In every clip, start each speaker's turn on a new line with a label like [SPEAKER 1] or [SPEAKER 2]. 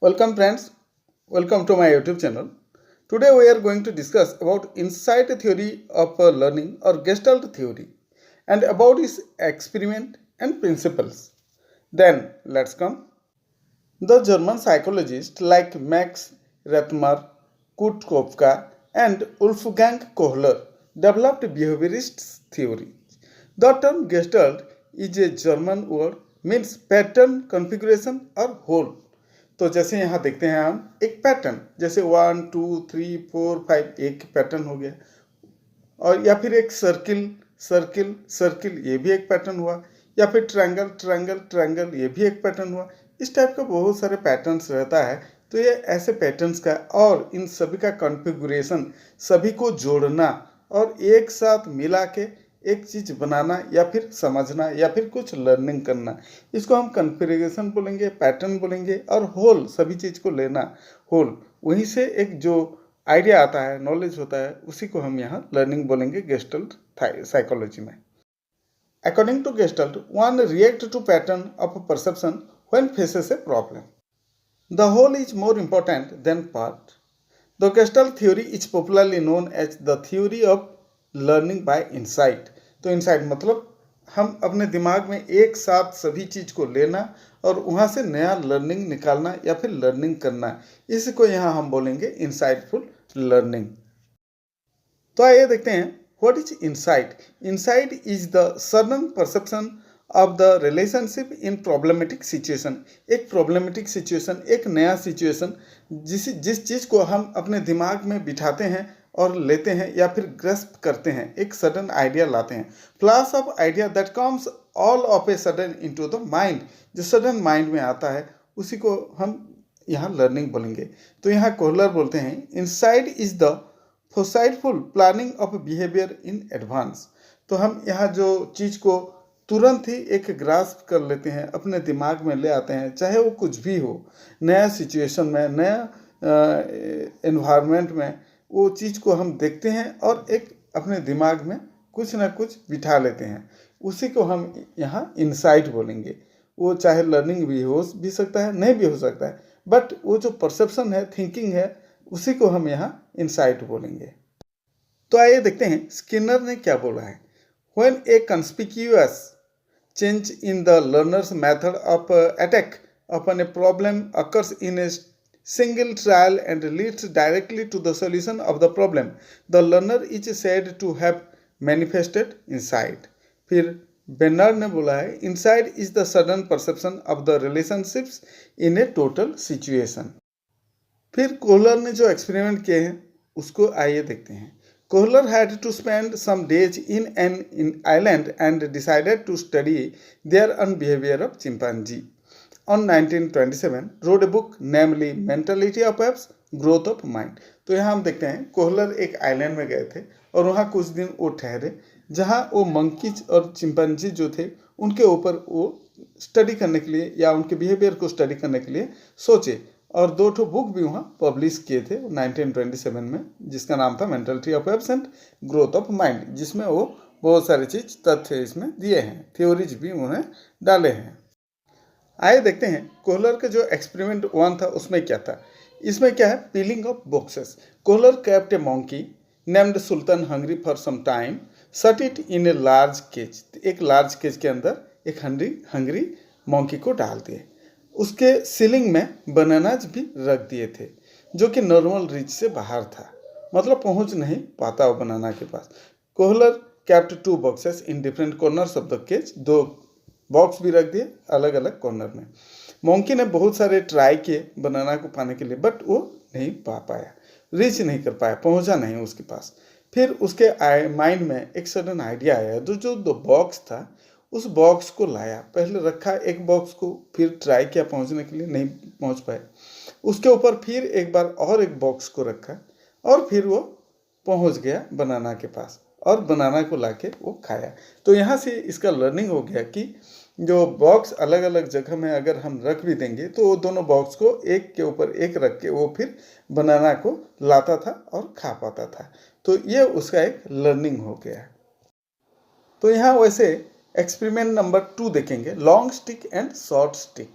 [SPEAKER 1] Welcome friends, welcome to my YouTube channel. Today we are going to discuss about insight theory of learning or Gestalt theory and about its experiment and principles. Then let's come. The German psychologists like Max Rethmer, Kurt Kopka and Wolfgang Kohler developed behaviorist theory. The term Gestalt is a German word means pattern, configuration or whole. तो जैसे यहाँ देखते हैं हम एक pattern जैसे 1 2 3 4 5 एक pattern हो गया और या फिर एक सर्किल सर्किल सर्किल ये भी एक पैटर्न हुआ या फिर ट्रायंगल ट्रायंगल ट्रायंगल ये भी एक पैटर्न हुआ। इस टाइप का बहुत सारे पैटर्न्स रहता है। तो ये ऐसे पैटर्न्स का और इन सभी का कॉन्फ़िगरेशन सभी को जोड़ना और एक साथ मिला के एक चीज़ बनाना या फिर समझना या फिर कुछ लर्निंग करना, इसको हम कॉन्फ़िगरेशन बोलेंगे, पैटर्न बोलेंगे और होल सभी चीज़ को लेना होल, वहीं से एक जो आइडिया आता है नॉलेज होता है उसी को हम यहाँ लर्निंग बोलेंगे गेस्टल्ट साइकोलॉजी में। According to Gestalt one react to pattern of perception when faces a problem. The whole is more important than part. The Gestalt theory is popularly known as the theory of learning by insight. तो insight मतलब हम अपने दिमाग में एक साथ सभी चीज़ को लेना और वहाँ से नया लर्निंग निकालना या फिर लर्निंग करना, इसको यहाँ हम बोलेंगे इंसाइटफुल लर्निंग। तो आइए देखते हैं what is insight. Insight is the sudden perception of the relationship in problematic situation. एक प्रॉब्लमेटिक सिचुएशन, एक नया सिचुएशन जिस चीज़ को हम अपने दिमाग में बिठाते हैं और लेते हैं या फिर ग्रस्प करते हैं, एक सडन आइडिया लाते हैं। Flash of idea that comes all of a sudden into the mind, जो सडन माइंड में आता है उसी को हम यहाँ लर्निंग बोलेंगे। तो यहाँ कोहलर बोलते हैं insight is the foresightful planning of behaviour in advance. तो हम यहाँ जो चीज़ को तुरंत ही एक ग्रास्प कर लेते हैं, अपने दिमाग में ले आते हैं, चाहे वो कुछ भी हो, नया सिचुएशन में, नया एनवायरनमेंट में वो चीज़ को हम देखते हैं और एक अपने दिमाग में कुछ ना कुछ बिठा लेते हैं, उसी को हम यहाँ इंसाइट बोलेंगे। वो चाहे लर्निंग भी हो भी सकता है, नहीं भी हो सकता है, बट वो जो परसेप्शन है, थिंकिंग है, उसी को हम यहाँ इंसाइट बोलेंगे। तो आइए देखते हैं स्किनर ने क्या बोला है। When a conspicuous change in the learner's method of attack upon a problem occurs in a single trial and leads directly to the solution of the problem, the learner is said to have manifested insight. फिर बेनर्ड ने बोला है insight is the sudden perception of the relationships in a total situation. फिर Kohler ने जो experiment किए हैं उसको आइए देखते हैं। Kohler had to spend some days in an island and decided to study their own behavior of chimpanzee. On 1927, wrote a book namely Mentality of Apes, Growth of Mind. तो यहाँ हम देखते हैं कोहलर एक आइलैंड में गए थे और वहाँ कुछ दिन वो ठहरे, जहाँ वो मंकीज और चिंपैंजी जो थे उनके ऊपर वो स्टडी करने के लिए या उनके बिहेवियर को स्टडी करने के लिए सोचे और 2 बुक भी वहाँ पब्लिश किए थे 1927 में, जिसका नाम था mentality of apps and growth of mind, जिसमें वो बहुत सारी चीज़ तथ्य इसमें दिए हैं, थ्योरीज भी उन्हें डाले हैं। आइए देखते हैं कोहलर का जो एक्सपेरिमेंट 1 था उसमें क्या था। इसमें क्या है, piling of boxes. Kohler kept a monkey named Sultan hungry for some time, shut it in a large cage. एक लार्ज केज के अंदर एक हंगरी मंकी को डाल दिए। उसके सीलिंग में बनानाज भी रख दिए थे जो कि नॉर्मल रीच से बाहर था, मतलब पहुंच नहीं पाता वो बनाना के पास। Kohler kept 2 boxes in different corners of the cage. 2 box भी रख दिए अलग अलग कॉर्नर में। मंकी ने बहुत सारे ट्राई किए बनाना को पाने के लिए, बट वो नहीं पा पाया, रीच नहीं कर पाया, पहुंचा नहीं उसके पास। फिर उसके माइंड में एक सडन आइडिया आया, जो 2 बॉक्स था उस बॉक्स को लाया, पहले रखा एक बॉक्स को, फिर ट्राई किया पहुंचने के लिए, नहीं पहुंच पाए। उसके ऊपर फिर एक बार और एक बॉक्स को रखा और फिर वो पहुंच गया बनाना के पास और बनाना को लाके वो खाया। तो यहाँ से इसका लर्निंग हो गया कि जो बॉक्स अलग अलग जगह में अगर हम रख भी देंगे तो वो दोनों बॉक्स को एक के ऊपर एक रख के वो फिर बनाना को लाता था और खा पाता था। तो ये उसका एक लर्निंग हो गया। तो यहाँ वैसे एक्सपेरिमेंट नंबर 2 देखेंगे, long stick and short stick.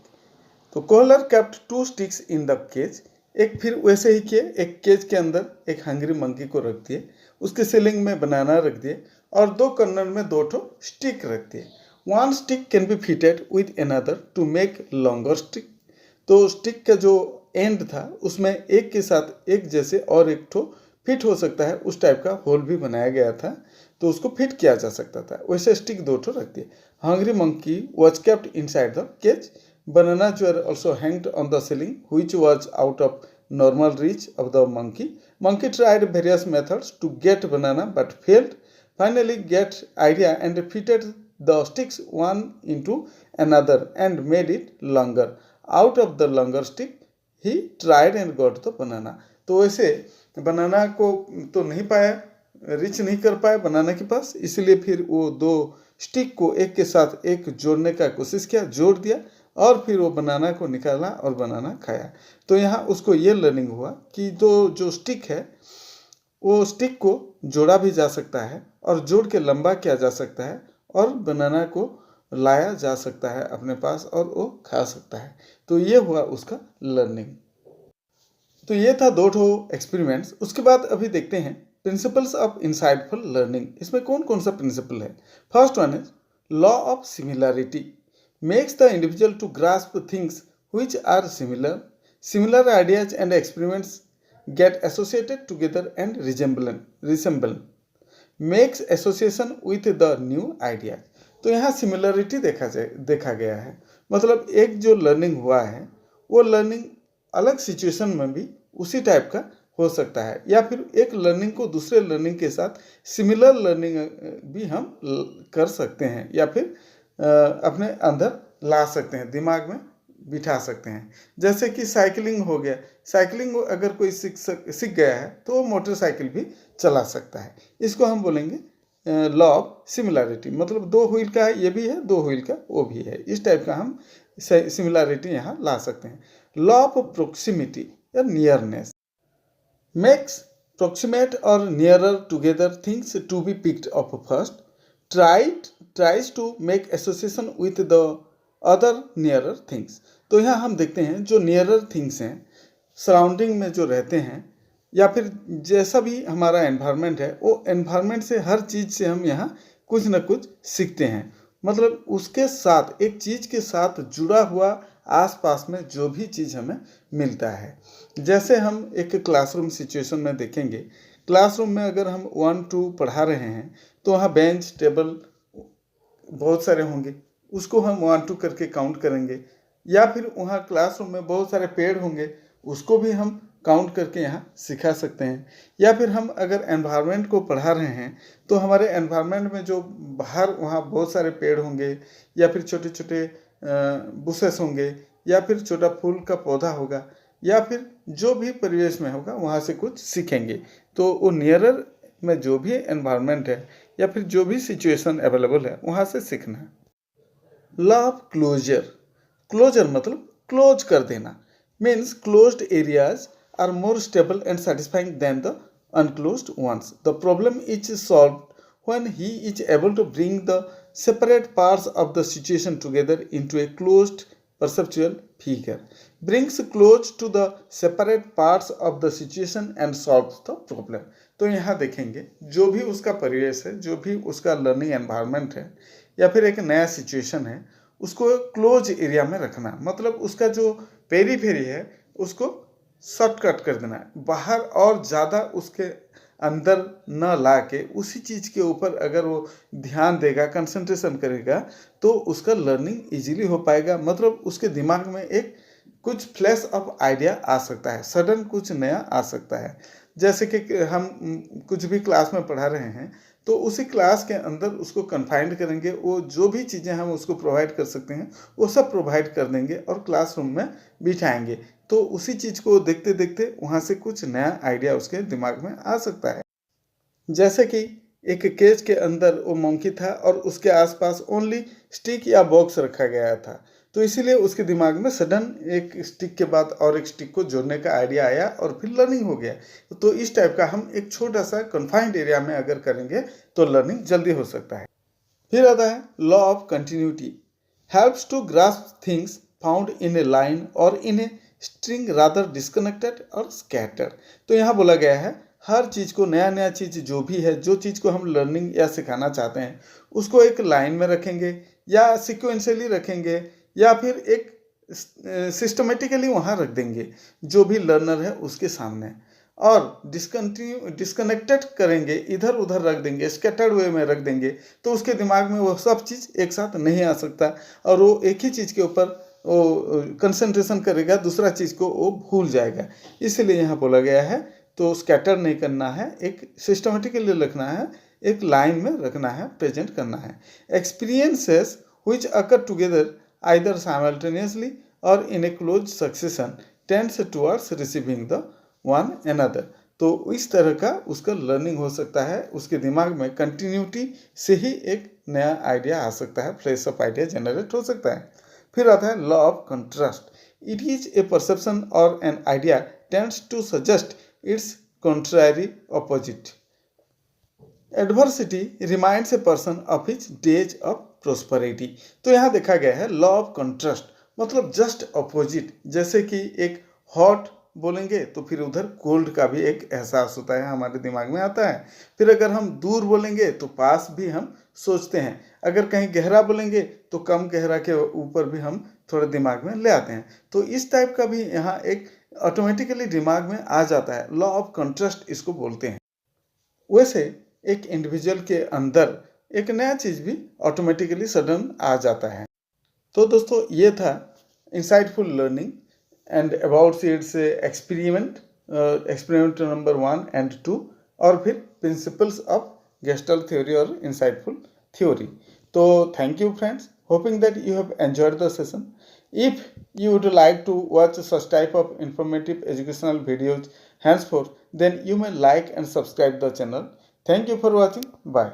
[SPEAKER 1] तो Kohler kept 2 sticks in the cage, एक फिर वैसे ही किए, एक केज के अंदर एक हंग्री मंकी को रख दिए, उसके सीलिंग में बनाना रख दिए और 2 कॉर्नर में 2 स्टिक रख दिए। 1 stick can be fitted with another to make longer stick. तो स्टिक का जो एंड था उसमें एक के साथ एक जैसे और एक फिट हो सकता है, उस टाइप का होल भी बनाया गया था, तो उसको फिट किया जा सकता था। वैसे स्टिक 2 रख दिए। Hungry monkey was kept inside the cage. Bananas were also hanged on the ceiling, which was out of normal reach of the monkey. Monkey tried various methods to get banana but failed. Finally, get idea and fitted the sticks one into another and made it longer. Out of the longer stick, he tried and got the banana. तो वैसे बनाना को तो नहीं पाया, rich नहीं कर पाया बनाना के पास, इसलिए फिर वो 2 स्टिक को एक के साथ एक जोड़ने का कोशिश किया, जोड़ दिया और फिर वो बनाना को निकाला और बनाना खाया। तो यहाँ उसको ये लर्निंग हुआ कि जो स्टिक है वो स्टिक को जोड़ा भी जा सकता है और जोड़ के लंबा किया जा सकता है और बनाना को लाया जा सकता है अपने पास और वो खा सकता है। तो ये हुआ उसका लर्निंग। तो ये था 2 एक्सपेरिमेंट्स। उसके बाद अभी देखते हैं प्रिंसिपल्स ऑफ इंसाइटफुल लर्निंग। इसमें कौन कौन सा प्रिंसिपल है। First one is law of similarity makes the individual to grasp things which are similar. Similar ideas and experiments get associated together and resemble. Makes association with the new idea. तो यहाँ similarity देखा गया है, मतलब एक जो learning हुआ है वो लर्निंग अलग सिचुएशन में भी उसी टाइप का हो सकता है, या फिर एक लर्निंग को दूसरे लर्निंग के साथ सिमिलर लर्निंग भी हम कर सकते हैं या फिर अपने अंदर ला सकते हैं, दिमाग में बिठा सकते हैं। जैसे कि साइकिलिंग हो गया, साइकिलिंग अगर कोई सीख गया है तो वो मोटरसाइकिल भी चला सकता है। इसको हम बोलेंगे लॉ ऑफ सिमिलैरिटी, मतलब 2 व्हील का है ये भी है, 2 व्हील का वो भी है, इस टाइप का हम सिमिलैरिटी यहाँ ला सकते हैं। लॉ ऑफ प्रोक्सिमिटी या नियरनेस मेक्स प्रोक्सीमेट और nearer together things to be picked up first, tries to make association with the other nearer things। तो यहाँ हम देखते हैं जो नियरर थिंग्स हैं, सराउंडिंग में जो रहते हैं या फिर जैसा भी हमारा एनवायरनमेंट है, वो एनवायरनमेंट से हर चीज़ से हम यहाँ कुछ न कुछ सीखते हैं। मतलब उसके साथ एक चीज़ के साथ जुड़ा हुआ आसपास में जो भी चीज़ हमें मिलता है। जैसे हम एक क्लासरूम सिचुएशन में देखेंगे, क्लासरूम में अगर हम 1 2 पढ़ा रहे हैं तो वहाँ बेंच टेबल बहुत सारे होंगे, उसको हम 1 2 करके काउंट करेंगे, या फिर वहाँ क्लासरूम में बहुत सारे पेड़ होंगे, उसको भी हम काउंट करके यहाँ सिखा सकते हैं। या फिर हम अगर एनवायरनमेंट को पढ़ा रहे हैं तो हमारे एनवायरनमेंट में जो बाहर वहाँ बहुत सारे पेड़ होंगे या फिर छोटे छोटे बुशेस होंगे या फिर छोटा फूल का पौधा होगा या फिर जो भी परिवेश में होगा वहाँ से कुछ सीखेंगे। तो वो नियरर में जो भी एनवायरनमेंट है या फिर जो भी सिचुएशन अवेलेबल है वहाँ से सीखना है। लॉ ऑफ क्लोजर, क्लोजर मतलब क्लोज कर देना, means closed areas are more stable and satisfying than the unclosed ones. The problem is solved when he is able to bring the separate parts of the situation together into a closed perceptual figure, brings close to the separate parts of the situation and solves the problem. तो यहाँ देखेंगे जो भी उसका परिवेश है, जो भी उसका लर्निंग एनवायरनमेंट है या फिर एक नया सिचुएशन है, उसको क्लोज एरिया में रखना, मतलब उसका जो पेरीफेरी है उसको शॉर्टकट कर देना है, बाहर और ज़्यादा उसके अंदर न ला के उसी चीज़ के ऊपर अगर वो ध्यान देगा, कंसंट्रेशन करेगा तो उसका लर्निंग इजीली हो पाएगा। मतलब उसके दिमाग में एक कुछ फ्लैश ऑफ आइडिया आ सकता है, सडन कुछ नया आ सकता है। जैसे कि हम कुछ भी क्लास में पढ़ा रहे हैं तो उसी क्लास के अंदर उसको कन्फाइंड करेंगे, वो जो भी चीज़ें हम उसको प्रोवाइड कर सकते हैं वो सब प्रोवाइड कर देंगे और क्लासरूम में बिठाएंगे, तो उसी चीज़ को देखते देखते वहाँ से कुछ नया आइडिया उसके दिमाग में आ सकता है। जैसे कि एक केज के अंदर वो मंकी था और उसके आसपास ओनली स्टिक या बॉक्स रखा गया था, तो इसीलिए उसके दिमाग में सडन एक स्टिक के बाद और एक स्टिक को जोड़ने का आइडिया आया और फिर लर्निंग हो गया। तो इस टाइप का हम एक छोटा सा कन्फाइंड एरिया में अगर करेंगे तो लर्निंग जल्दी हो सकता है। फिर आता है law of continuity, helps to grasp things found in a line और in a string rather disconnected और स्कैटर्ड। तो यहाँ बोला गया है हर चीज़ को, नया नया चीज़ जो भी है, जो चीज़ को हम लर्निंग या सिखाना चाहते हैं उसको एक लाइन में रखेंगे या सिक्वेंशियली रखेंगे या फिर एक सिस्टमेटिकली वहाँ रख देंगे जो भी लर्नर है उसके सामने, और डिस्कनेक्टेड करेंगे, इधर उधर रख देंगे, स्कैटर्ड वे में रख देंगे, तो उसके दिमाग में वो सब चीज़ एक साथ नहीं आ सकता और वो एक ही चीज़ के ऊपर वो कंसंट्रेशन करेगा, दूसरा चीज़ को वो भूल जाएगा। इसलिए यहाँ बोला गया है तो स्कैटर नहीं करना है, एक सिस्टमेटिकली रखना है, एक लाइन में रखना है, प्रेजेंट करना है। Experiences which occur together either simultaneously or in a close succession tends towards receiving the one another। तो इस तरह का उसका लर्निंग हो सकता है, उसके दिमाग में कंटिन्यूटी से ही एक नया आइडिया आ सकता है, फ्रेश ऑफ आइडिया जनरेट हो सकता है। फिर आता है law of contrast. It is a perception और an idea tends to suggest its contrary opposite। Adversity reminds a person of his days of prosperity. तो यहाँ देखा गया है लॉ ऑफ कंट्रास्ट मतलब जस्ट अपोजिट। जैसे कि एक हॉट बोलेंगे तो फिर उधर कोल्ड का भी एक एहसास होता है, हमारे दिमाग में आता है। फिर अगर हम दूर बोलेंगे तो पास भी हम सोचते हैं, अगर कहीं गहरा बोलेंगे तो कम गहरा के ऊपर भी हम थोड़ा दिमाग में ले आते हैं। तो इस टाइप का भी यहाँ एक ऑटोमेटिकली दिमाग में आ जाता है, लॉ ऑफ कंट्रास्ट इसको बोलते हैं। वैसे एक इंडिविजुअल के अंदर एक नया चीज़ भी ऑटोमेटिकली सडन आ जाता है। तो दोस्तों ये था insightful learning and about it's experiment number 1 and 2 और फिर प्रिंसिपल्स ऑफ गेस्टल्ट थ्योरी और इंसाइटफुल थ्योरी। तो thank you friends, hoping that you have enjoyed the session. If you would like to watch such type of informative educational videos henceforth, then you may like and subscribe the channel. Thank you for watching. Bye.